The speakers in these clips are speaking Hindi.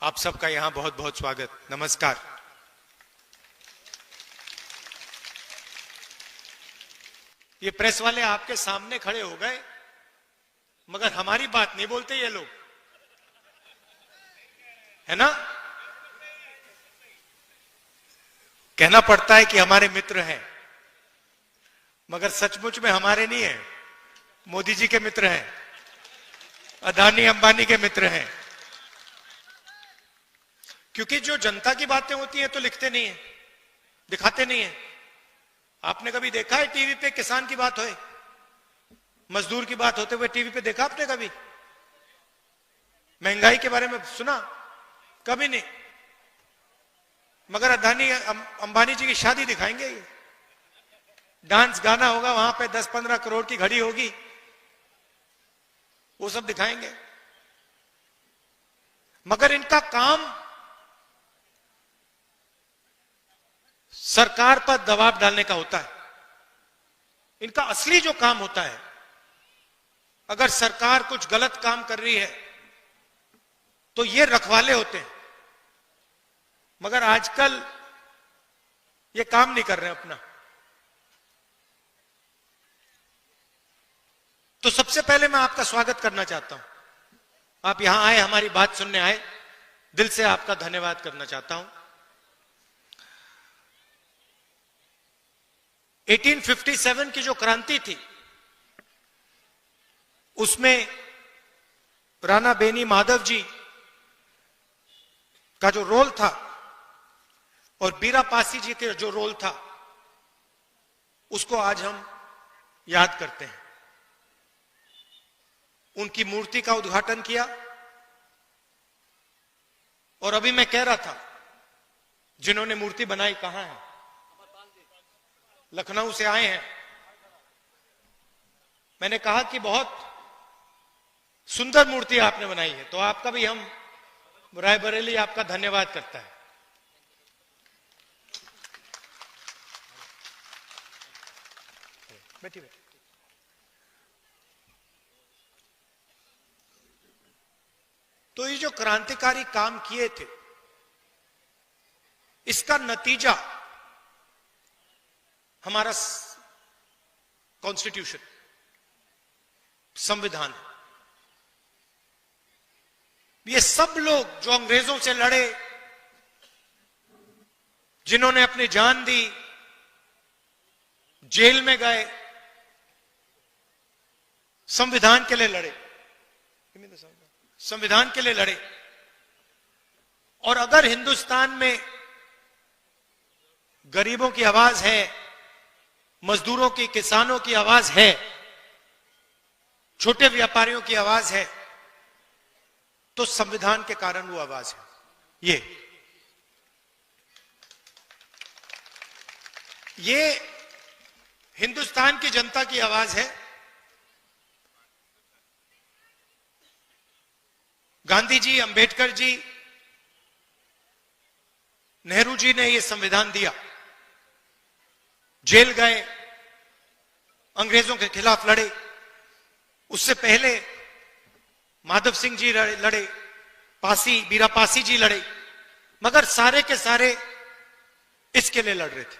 आप सबका यहां बहुत बहुत स्वागत, नमस्कार। ये प्रेस वाले आपके सामने खड़े हो गए, मगर हमारी बात नहीं बोलते ये लोग, है ना। कहना पड़ता है कि हमारे मित्र हैं, मगर सचमुच में हमारे नहीं है, मोदी जी के मित्र हैं, अदानी अंबानी के मित्र हैं। क्योंकि जो जनता की बातें होती हैं तो लिखते नहीं है, दिखाते नहीं है। आपने कभी देखा है टीवी पे किसान की बात होए, मजदूर की बात होते हुए टीवी पे देखा आपने कभी? महंगाई के बारे में सुना? कभी नहीं। मगर अदानी अंबानी जी की शादी दिखाएंगे, ये डांस गाना होगा वहां पे, 10-15 करोड़ की घड़ी होगी, वो सब दिखाएंगे। मगर इनका काम सरकार पर दबाव डालने का होता है। इनका असली जो काम होता है, अगर सरकार कुछ गलत काम कर रही है तो ये रखवाले होते हैं। मगर आजकल ये काम नहीं कर रहे हैं अपना। तो सबसे पहले मैं आपका स्वागत करना चाहता हूं। आप यहां आए, हमारी बात सुनने आए, दिल से आपका धन्यवाद करना चाहता हूं। 1857 की जो क्रांति थी, उसमें राणा बेनी माधव जी का जो रोल था और बीरा पासी जी का जो रोल था, उसको आज हम याद करते हैं। उनकी मूर्ति का उद्घाटन किया। और अभी मैं कह रहा था, जिन्होंने मूर्ति बनाई कहां है? लखनऊ से आए हैं। मैंने कहा कि बहुत सुंदर मूर्ति आपने बनाई है, तो आपका भी हम रायबरेली आपका धन्यवाद करता है। बैठिए। तो ये जो क्रांतिकारी काम किए थे, इसका नतीजा हमारा कॉन्स्टिट्यूशन, संविधान। ये सब लोग जो अंग्रेजों से लड़े, जिन्होंने अपनी जान दी, जेल में गए, संविधान के लिए लड़े, संविधान के लिए लड़े। और अगर हिंदुस्तान में गरीबों की आवाज है, मजदूरों की, किसानों की आवाज है, छोटे व्यापारियों की आवाज है, तो संविधान के कारण वो आवाज है। ये हिंदुस्तान की जनता की आवाज है। गांधी जी, अंबेडकर जी, नेहरू जी ने ये संविधान दिया, जेल गए, अंग्रेजों के खिलाफ लड़े। उससे पहले माधव सिंह जी लड़े, पासी, बीरा पासी जी लड़े, मगर सारे के सारे इसके लिए लड़ रहे थे।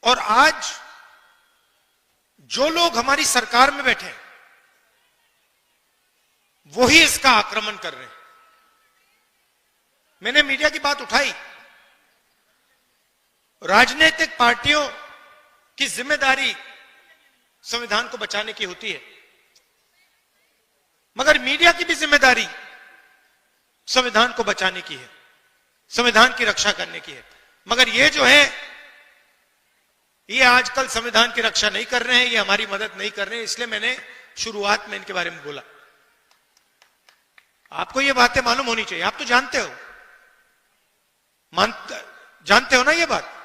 और आज जो लोग हमारी सरकार में बैठे हैं, वही इसका आक्रमण कर रहे हैं। मैंने मीडिया की बात उठाई। राजनीतिक पार्टियों की जिम्मेदारी संविधान को बचाने की होती है, मगर मीडिया की भी जिम्मेदारी संविधान को बचाने की है, संविधान की रक्षा करने की है। मगर ये जो है, ये आजकल संविधान की रक्षा नहीं कर रहे हैं, ये हमारी मदद नहीं कर रहे हैं। इसलिए मैंने शुरुआत में इनके बारे में बोला। आपको ये बातें मालूम होनी चाहिए, आप तो जानते हो, जानते हो ना ये बात,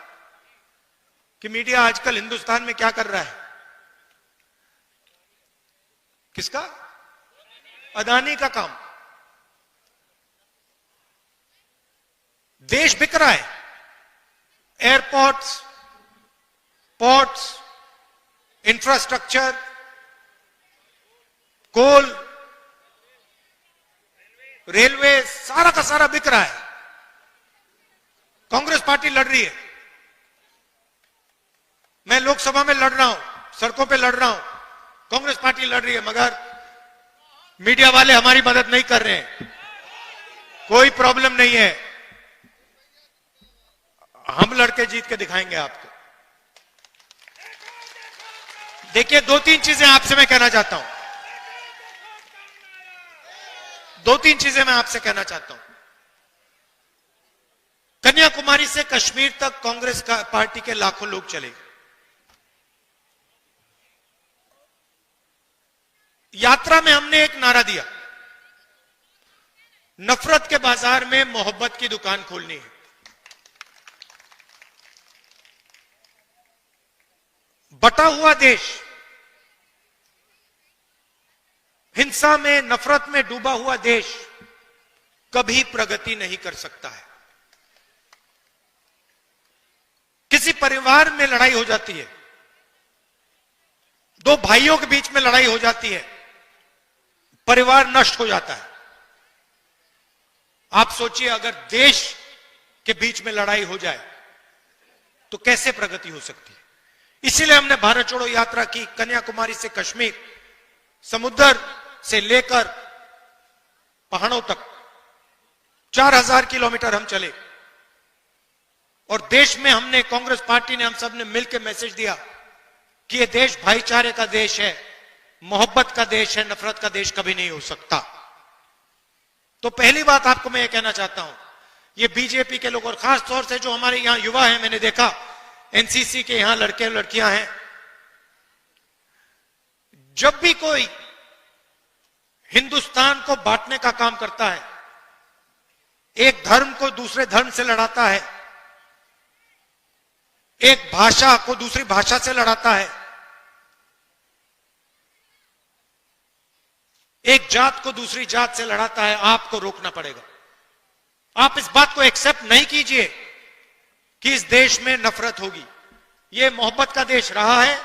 कि मीडिया आजकल हिंदुस्तान में क्या कर रहा है। किसका? अदानी का काम। देश बिक रहा है। एयरपोर्ट्स, पोर्ट्स, इंफ्रास्ट्रक्चर, कोल, रेलवे सारा का सारा बिक रहा है। कांग्रेस पार्टी लड़ रही है, मैं लोकसभा में लड़ रहा हूं, सड़कों पे लड़ रहा हूं, कांग्रेस पार्टी लड़ रही है, मगर मीडिया वाले हमारी मदद नहीं कर रहे हैं। कोई प्रॉब्लम नहीं है, हम लड़के जीत के दिखाएंगे आपको। देखिए, दो तीन चीजें आपसे मैं कहना चाहता हूं, दो तीन चीजें मैं आपसे कहना चाहता हूं। कन्याकुमारी से कश्मीर तक कांग्रेस पार्टी के लाखों लोग चले। यात्रा में हमने एक नारा दिया, नफरत के बाजार में मोहब्बत की दुकान खोलनी है। बटा हुआ देश, हिंसा में, नफरत में डूबा हुआ देश कभी प्रगति नहीं कर सकता है। किसी परिवार में लड़ाई हो जाती है, दो भाइयों के बीच में लड़ाई हो जाती है, परिवार नष्ट हो जाता है। आप सोचिए, अगर देश के बीच में लड़ाई हो जाए तो कैसे प्रगति हो सकती है। इसीलिए हमने भारत छोड़ो यात्रा की, कन्याकुमारी से कश्मीर, समुद्र से लेकर पहाड़ों तक 4000 किलोमीटर हम चले। और देश में हमने, कांग्रेस पार्टी ने, हम सब ने मिलकर मैसेज दिया कि यह देश भाईचारे का देश है, मोहब्बत का देश है, नफरत का देश कभी नहीं हो सकता। तो पहली बात आपको मैं ये कहना चाहता हूं, ये बीजेपी के लोग और खास तौर से जो हमारे यहां युवा हैं, मैंने देखा एनसीसी के यहां लड़के लड़कियां हैं, जब भी कोई हिंदुस्तान को बांटने का काम करता है, एक धर्म को दूसरे धर्म से लड़ाता है, एक भाषा को दूसरी भाषा से लड़ाता है, एक जात को दूसरी जात से लड़ाता है, आपको रोकना पड़ेगा। आप इस बात को एक्सेप्ट नहीं कीजिए कि इस देश में नफरत होगी। यह मोहब्बत का देश रहा है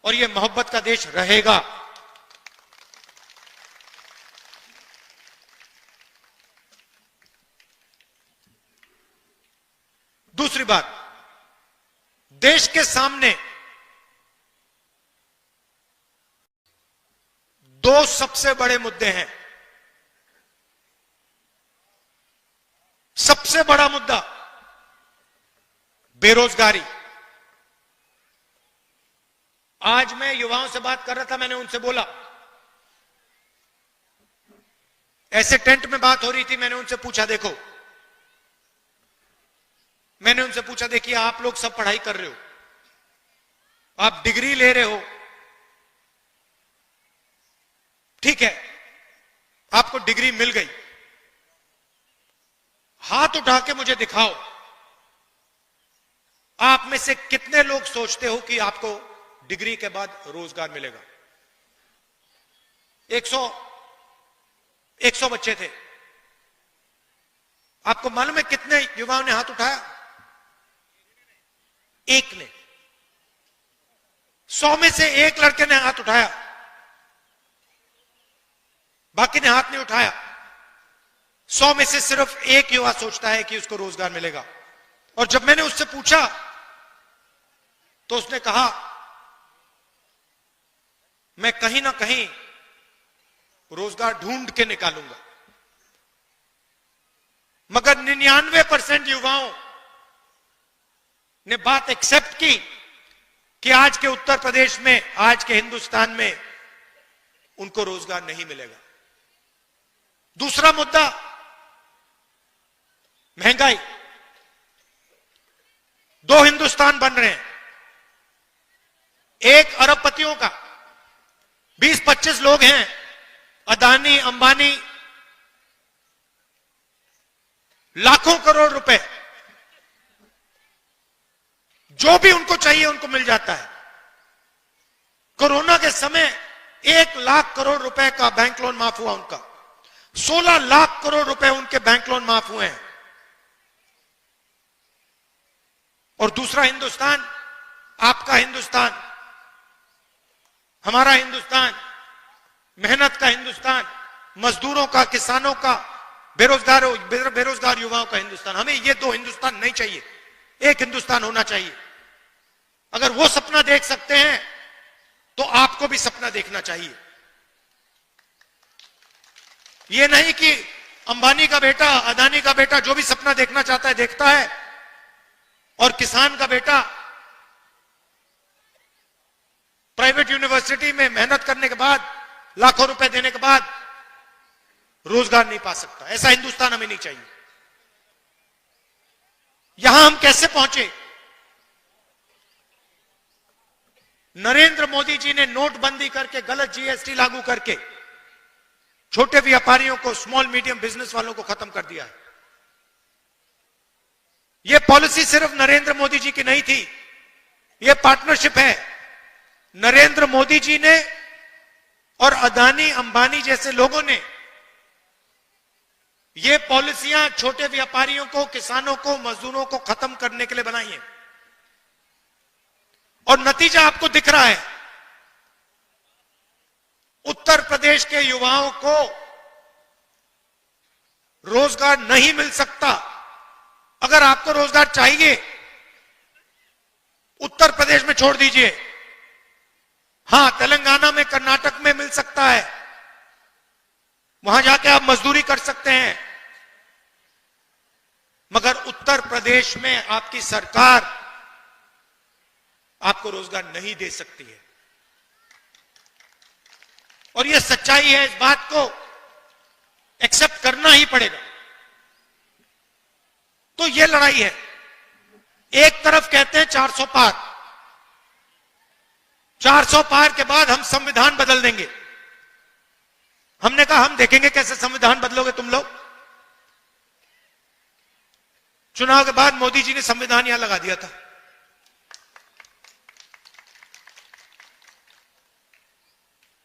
और यह मोहब्बत का देश रहेगा। दूसरी बात, देश के सामने दो सबसे बड़े मुद्दे हैं। सबसे बड़ा मुद्दा बेरोजगारी। आज मैं युवाओं से बात कर रहा था, मैंने उनसे बोला, ऐसे टेंट में बात हो रही थी, मैंने उनसे पूछा, देखो, मैंने उनसे पूछा, देखिए आप लोग सब पढ़ाई कर रहे हो, आप डिग्री ले रहे हो, ठीक है, आपको डिग्री मिल गई, हाथ उठा के मुझे दिखाओ, आप में से कितने लोग सोचते हो कि आपको डिग्री के बाद रोजगार मिलेगा। 100 बच्चे थे, आपको मालूम है कितने युवाओं ने हाथ उठाया? एक ने। 100 में से एक लड़के ने हाथ उठाया, बाकी ने हाथ नहीं उठाया। 100 में से सिर्फ एक युवा सोचता है कि उसको रोजगार मिलेगा। और जब मैंने उससे पूछा तो उसने कहा, मैं कहीं ना कहीं रोजगार ढूंढ के निकालूंगा। मगर 99% युवाओं ने बात एक्सेप्ट की कि आज के उत्तर प्रदेश में, आज के हिंदुस्तान में उनको रोजगार नहीं मिलेगा। दूसरा मुद्दा महंगाई। दो हिंदुस्तान बन रहे हैं, एक अरबपतियों का, 20-25 लोग हैं, अदानी, अंबानी, लाखों करोड़ रुपए, जो भी उनको चाहिए उनको मिल जाता है। कोरोना के समय 1 लाख करोड़ रुपए का बैंक लोन माफ हुआ उनका, 16 लाख करोड़ रुपए उनके बैंक लोन माफ हुए हैं। और दूसरा हिंदुस्तान, आपका हिंदुस्तान, हमारा हिंदुस्तान, मेहनत का हिंदुस्तान, मजदूरों का, किसानों का, बेरोजगार युवाओं का हिंदुस्तान। हमें ये दो हिंदुस्तान नहीं चाहिए, एक हिंदुस्तान होना चाहिए। अगर वो सपना देख सकते हैं तो आपको भी सपना देखना चाहिए। ये नहीं कि अंबानी का बेटा, अदानी का बेटा जो भी सपना देखना चाहता है देखता है, और किसान का बेटा प्राइवेट यूनिवर्सिटी में मेहनत करने के बाद, लाखों रुपए देने के बाद रोजगार नहीं पा सकता। ऐसा हिंदुस्तान हमें नहीं चाहिए। यहां हम कैसे पहुंचे? नरेंद्र मोदी जी ने नोटबंदी करके, गलत जीएसटी लागू करके छोटे व्यापारियों को, स्मॉल मीडियम बिजनेस वालों को खत्म कर दिया है। यह पॉलिसी सिर्फ नरेंद्र मोदी जी की नहीं थी, यह पार्टनरशिप है। नरेंद्र मोदी जी ने और अदानी, अंबानी जैसे लोगों ने ये पॉलिसियां छोटे व्यापारियों को, किसानों को, मजदूरों को खत्म करने के लिए बनाई है। और नतीजा आपको दिख रहा है। उत्तर प्रदेश के युवाओं को रोजगार नहीं मिल सकता। अगर आपको रोजगार चाहिए, उत्तर प्रदेश में छोड़ दीजिए। हां, तेलंगाना में, कर्नाटक में मिल सकता है, वहां जाके आप मजदूरी कर सकते हैं। मगर उत्तर प्रदेश में आपकी सरकार आपको रोजगार नहीं दे सकती है। और यह सच्चाई है, इस बात को एक्सेप्ट करना ही पड़ेगा। तो यह लड़ाई है। एक तरफ कहते हैं 400 पार, 400 पार के बाद हम संविधान बदल देंगे। हमने कहा हम देखेंगे कैसे संविधान बदलोगे तुम लोग। चुनाव के बाद मोदी जी ने संविधान यहां लगा दिया था।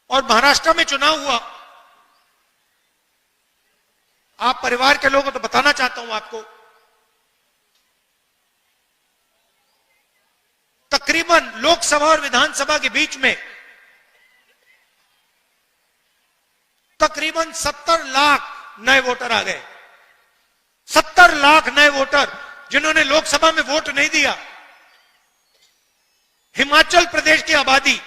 और महाराष्ट्र में चुनाव हुआ। आप परिवार के लोगों को तो बताना चाहता हूं आपको, तकरीबन लोकसभा और विधानसभा के बीच में तकरीबन 70 लाख नए वोटर आ गए। 70 लाख नए वोटर जिन्होंने लोकसभा में वोट नहीं दिया। हिमाचल प्रदेश की आबादी,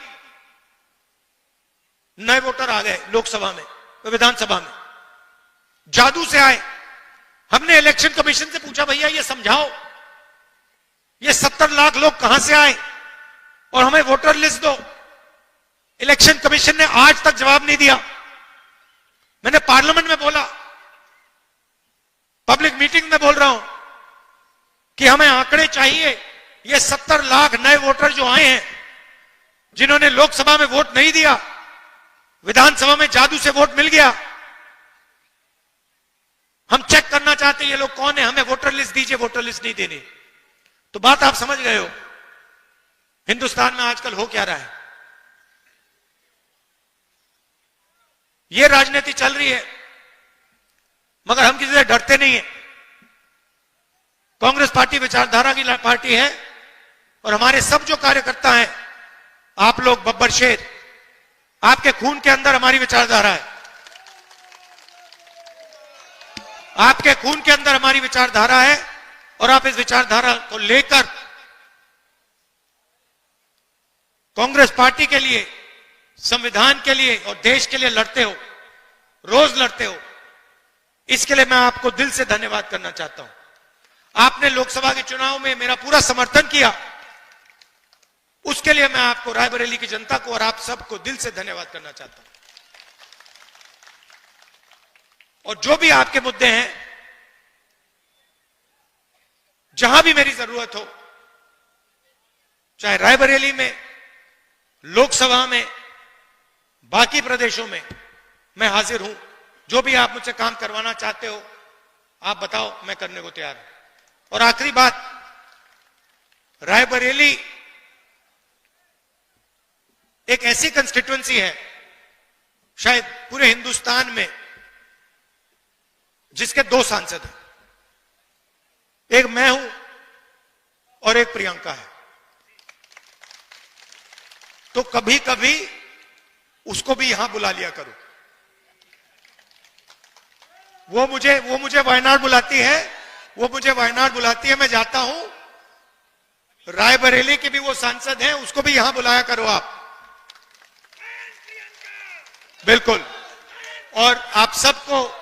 नए वोटर आ गए लोकसभा में, विधानसभा में, जादू से आए। हमने इलेक्शन कमीशन से पूछा, भैया ये समझाओ, ये 70 लाख लोग कहां से आए और हमें वोटर लिस्ट दो। इलेक्शन कमीशन ने आज तक जवाब नहीं दिया। मैंने पार्लियामेंट में बोला, पब्लिक मीटिंग में बोल रहा हूं कि हमें आंकड़े चाहिए। ये 70 लाख नए वोटर जो आए हैं, जिन्होंने लोकसभा में वोट नहीं दिया, विधानसभा में जादू से वोट मिल गया, हम चेक करना चाहते हैं ये लोग कौन है, हमें वोटर लिस्ट दीजिए। वोटर लिस्ट नहीं देनी। तो बात आप समझ गए हो हिंदुस्तान में आजकल हो क्या रहा है। ये राजनीति चल रही है, मगर हम किसी से डरते नहीं है। कांग्रेस पार्टी विचारधारा की पार्टी है और हमारे सब जो कार्यकर्ता हैं, आप लोग बब्बर शेर, आपके खून के अंदर हमारी विचारधारा है। आपके खून के अंदर हमारी विचारधारा है और आप इस विचारधारा को लेकर कांग्रेस पार्टी के लिए, संविधान के लिए और देश के लिए लड़ते हो, रोज लड़ते हो। इसके लिए मैं आपको दिल से धन्यवाद करना चाहता हूं। आपने लोकसभा के चुनाव में मेरा पूरा समर्थन किया, उसके लिए मैं आपको, रायबरेली की जनता को और आप सबको दिल से धन्यवाद करना चाहता हूं। और जो भी आपके मुद्दे हैं, जहां भी मेरी जरूरत हो, चाहे रायबरेली में, लोकसभा में, बाकी प्रदेशों में, मैं हाजिर हूं। जो भी आप मुझसे काम करवाना चाहते हो, आप बताओ, मैं करने को तैयार हूं। और आखिरी बात, रायबरेली एक ऐसी कंस्टिट्यूएंसी है शायद पूरे हिंदुस्तान में जिसके 2 सांसद हैं। एक मैं हूं और एक प्रियंका है। तो कभी कभी उसको भी यहां बुला लिया करो। वो मुझे वायनाड बुलाती है, वो मुझे वायनाड बुलाती है, मैं जाता हूं। रायबरेली के भी वो सांसद हैं, उसको भी यहां बुलाया करो आप। बिल्कुल। और आप सबको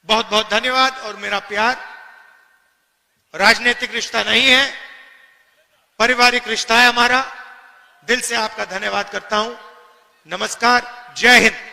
बहुत बहुत धन्यवाद और मेरा प्यार। राजनीतिक रिश्ता नहीं है, पारिवारिक रिश्ता है हमारा। दिल से आपका धन्यवाद करता हूं। नमस्कार, जय हिंद।